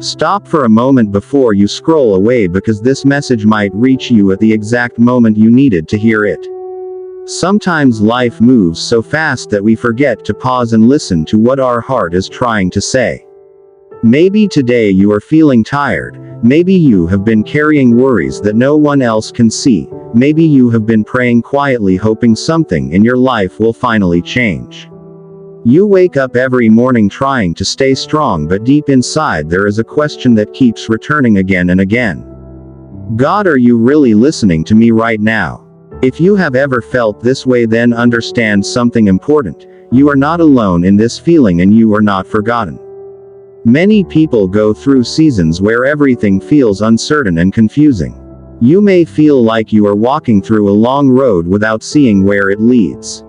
Stop for a moment before you scroll away, because this message might reach you at the exact moment you needed to hear it. Sometimes life moves so fast that we forget to pause and listen to what our heart is trying to say. Maybe today you are feeling tired. Maybe you have been carrying worries that no one else can see. Maybe you have been praying quietly, hoping something in your life will finally change. You wake up every morning trying to stay strong, but deep inside there is a question that keeps returning again and again. God, are you really listening to me right now? If you have ever felt this way, then understand something important. You are not alone in this feeling, and you are not forgotten. Many people go through seasons where everything feels uncertain and confusing. You may feel like you are walking through a long road without seeing where it leads.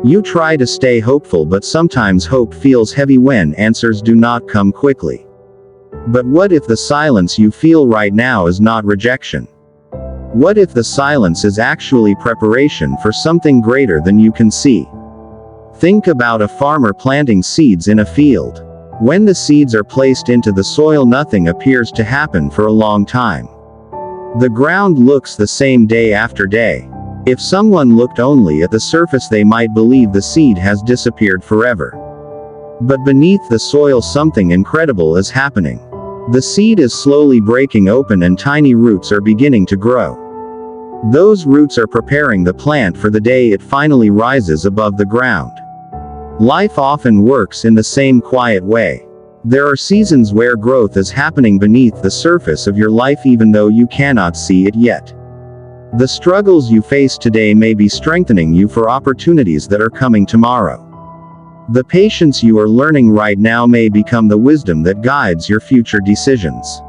You try to stay hopeful, but sometimes hope feels heavy when answers do not come quickly. But what if the silence you feel right now is not rejection? What if the silence is actually preparation for something greater than you can see? Think about a farmer planting seeds in a field. When the seeds are placed into the soil, nothing appears to happen for a long time. The ground looks the same day after day. If someone looked only at the surface, they might believe the seed has disappeared forever. But beneath the soil, something incredible is happening. The seed is slowly breaking open and tiny roots are beginning to grow. Those roots are preparing the plant for the day it finally rises above the ground. Life often works in the same quiet way. There are seasons where growth is happening beneath the surface of your life, even though you cannot see it yet. The struggles you face today may be strengthening you for opportunities that are coming tomorrow. The patience you are learning right now may become the wisdom that guides your future decisions.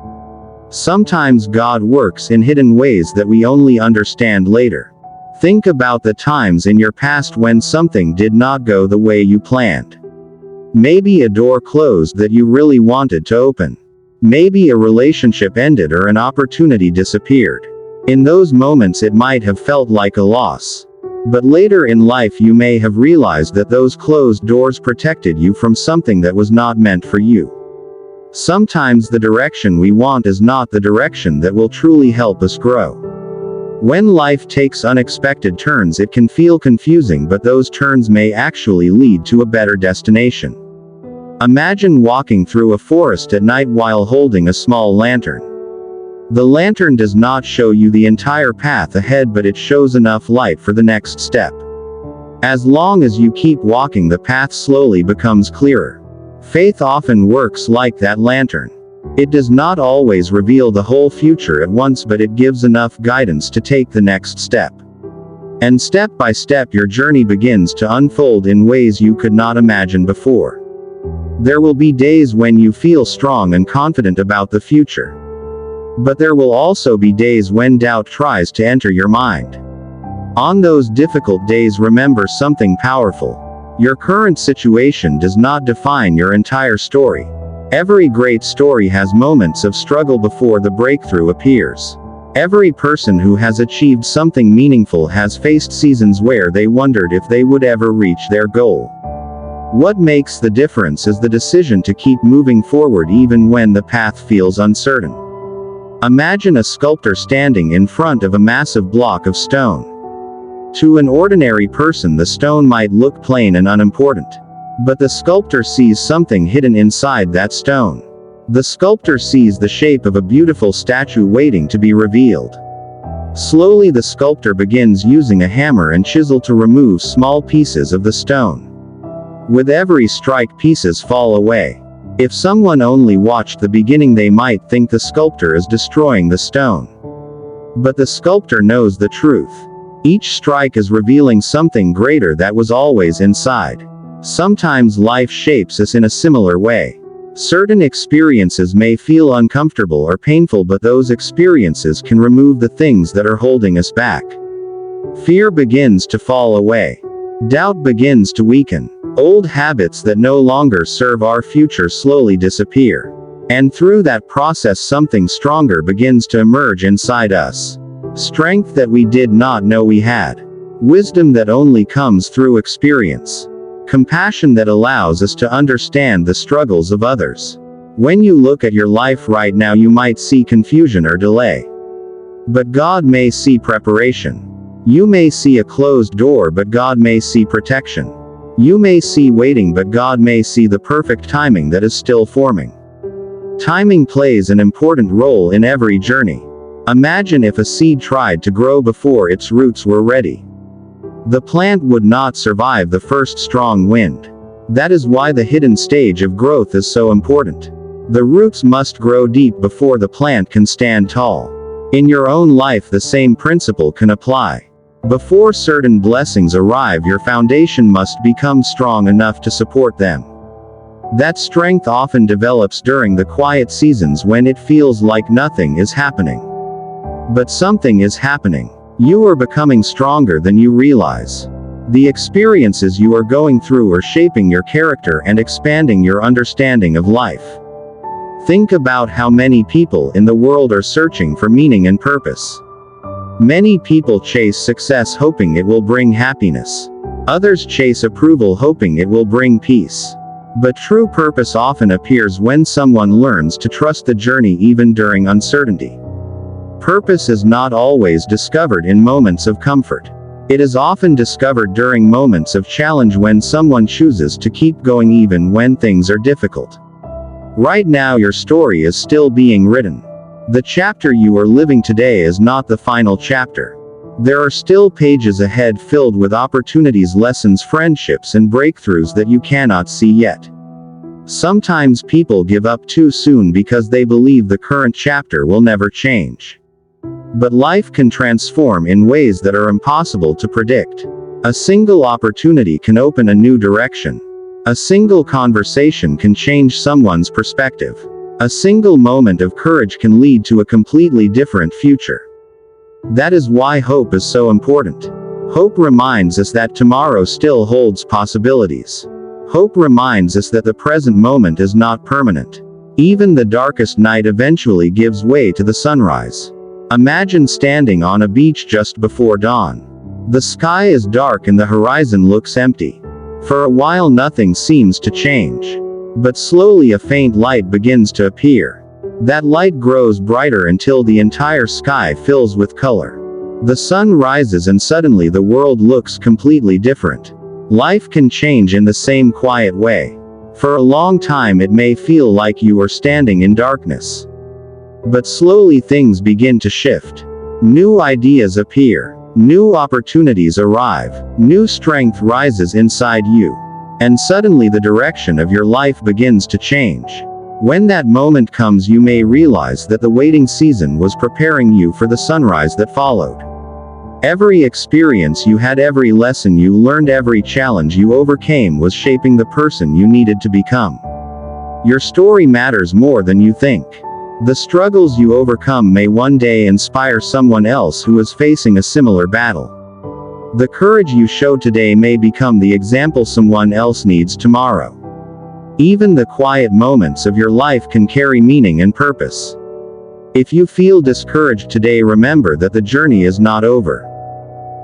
Sometimes God works in hidden ways that we only understand later. Think about the times in your past when something did not go the way you planned. Maybe a door closed that you really wanted to open. Maybe a relationship ended or an opportunity disappeared. In those moments it might have felt like a loss. But later in life you may have realized that those closed doors protected you from something that was not meant for you. Sometimes the direction we want is not the direction that will truly help us grow. When life takes unexpected turns, it can feel confusing, but those turns may actually lead to a better destination. Imagine walking through a forest at night while holding a small lantern. The lantern does not show you the entire path ahead, but it shows enough light for the next step. As long as you keep walking, the path slowly becomes clearer. Faith often works like that lantern. It does not always reveal the whole future at once, but it gives enough guidance to take the next step. And step by step your journey begins to unfold in ways you could not imagine before. There will be days when you feel strong and confident about the future. But there will also be days when doubt tries to enter your mind. On those difficult days, remember something powerful. Your current situation does not define your entire story. Every great story has moments of struggle before the breakthrough appears. Every person who has achieved something meaningful has faced seasons where they wondered if they would ever reach their goal. What makes the difference is the decision to keep moving forward even when the path feels uncertain. Imagine a sculptor standing in front of a massive block of stone. To an ordinary person, the stone might look plain and unimportant. But the sculptor sees something hidden inside that stone. The sculptor sees the shape of a beautiful statue waiting to be revealed. Slowly the sculptor begins using a hammer and chisel to remove small pieces of the stone. With every strike, pieces fall away. If someone only watched the beginning, they might think the sculptor is destroying the stone. But the sculptor knows the truth. Each strike is revealing something greater that was always inside. Sometimes life shapes us in a similar way. Certain experiences may feel uncomfortable or painful, but those experiences can remove the things that are holding us back. Fear begins to fall away. Doubt begins to weaken. Old habits that no longer serve our future slowly disappear. And through that process, something stronger begins to emerge inside us. Strength that we did not know we had. Wisdom that only comes through experience. Compassion that allows us to understand the struggles of others. When you look at your life right now, you might see confusion or delay. But God may see preparation. You may see a closed door, but God may see protection. You may see waiting, but God may see the perfect timing that is still forming. Timing plays an important role in every journey. Imagine if a seed tried to grow before its roots were ready. The plant would not survive the first strong wind. That is why the hidden stage of growth is so important. The roots must grow deep before the plant can stand tall. In your own life, the same principle can apply. Before certain blessings arrive, your foundation must become strong enough to support them. That strength often develops during the quiet seasons when it feels like nothing is happening. But something is happening. You are becoming stronger than you realize. The experiences you are going through are shaping your character and expanding your understanding of life. Think about how many people in the world are searching for meaning and purpose. Many people chase success hoping it will bring happiness. Others chase approval hoping it will bring peace. But true purpose often appears when someone learns to trust the journey even during uncertainty. Purpose is not always discovered in moments of comfort. It is often discovered during moments of challenge, when someone chooses to keep going even when things are difficult. Right now, your story is still being written. The chapter you are living today is not the final chapter. There are still pages ahead filled with opportunities, lessons, friendships, and breakthroughs that you cannot see yet. Sometimes people give up too soon because they believe the current chapter will never change. But life can transform in ways that are impossible to predict. A single opportunity can open a new direction. A single conversation can change someone's perspective. A single moment of courage can lead to a completely different future. That is why hope is so important. Hope reminds us that tomorrow still holds possibilities. Hope reminds us that the present moment is not permanent. Even the darkest night eventually gives way to the sunrise. Imagine standing on a beach just before dawn. The sky is dark and the horizon looks empty. For a while nothing seems to change. But slowly a faint light begins to appear. That light grows brighter until the entire sky fills with color. The sun rises and suddenly the world looks completely different. Life can change in the same quiet way. For a long time it may feel like you are standing in darkness. But slowly things begin to shift. New ideas appear. New opportunities arrive. New strength rises inside you. And suddenly the direction of your life begins to change. When that moment comes, you may realize that the waiting season was preparing you for the sunrise that followed. Every experience you had, every lesson you learned, every challenge you overcame was shaping the person you needed to become. Your story matters more than you think. The struggles you overcome may one day inspire someone else who is facing a similar battle. The courage you show today may become the example someone else needs tomorrow. Even the quiet moments of your life can carry meaning and purpose. If you feel discouraged today, remember that the journey is not over.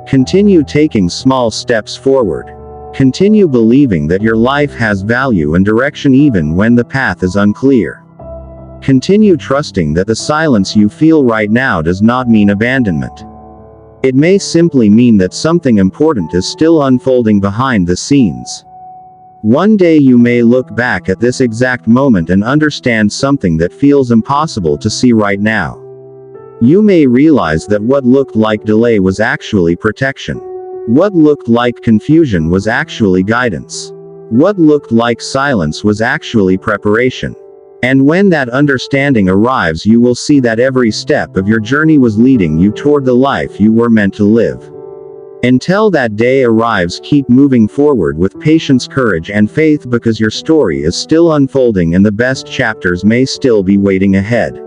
Continue taking small steps forward. Continue believing that your life has value and direction even when the path is unclear. Continue trusting that the silence you feel right now does not mean abandonment. It may simply mean that something important is still unfolding behind the scenes. One day you may look back at this exact moment and understand something that feels impossible to see right now. You may realize that what looked like delay was actually protection. What looked like confusion was actually guidance. What looked like silence was actually preparation. And when that understanding arrives, you will see that every step of your journey was leading you toward the life you were meant to live. Until that day arrives, keep moving forward with patience, courage, and faith, because your story is still unfolding and the best chapters may still be waiting ahead.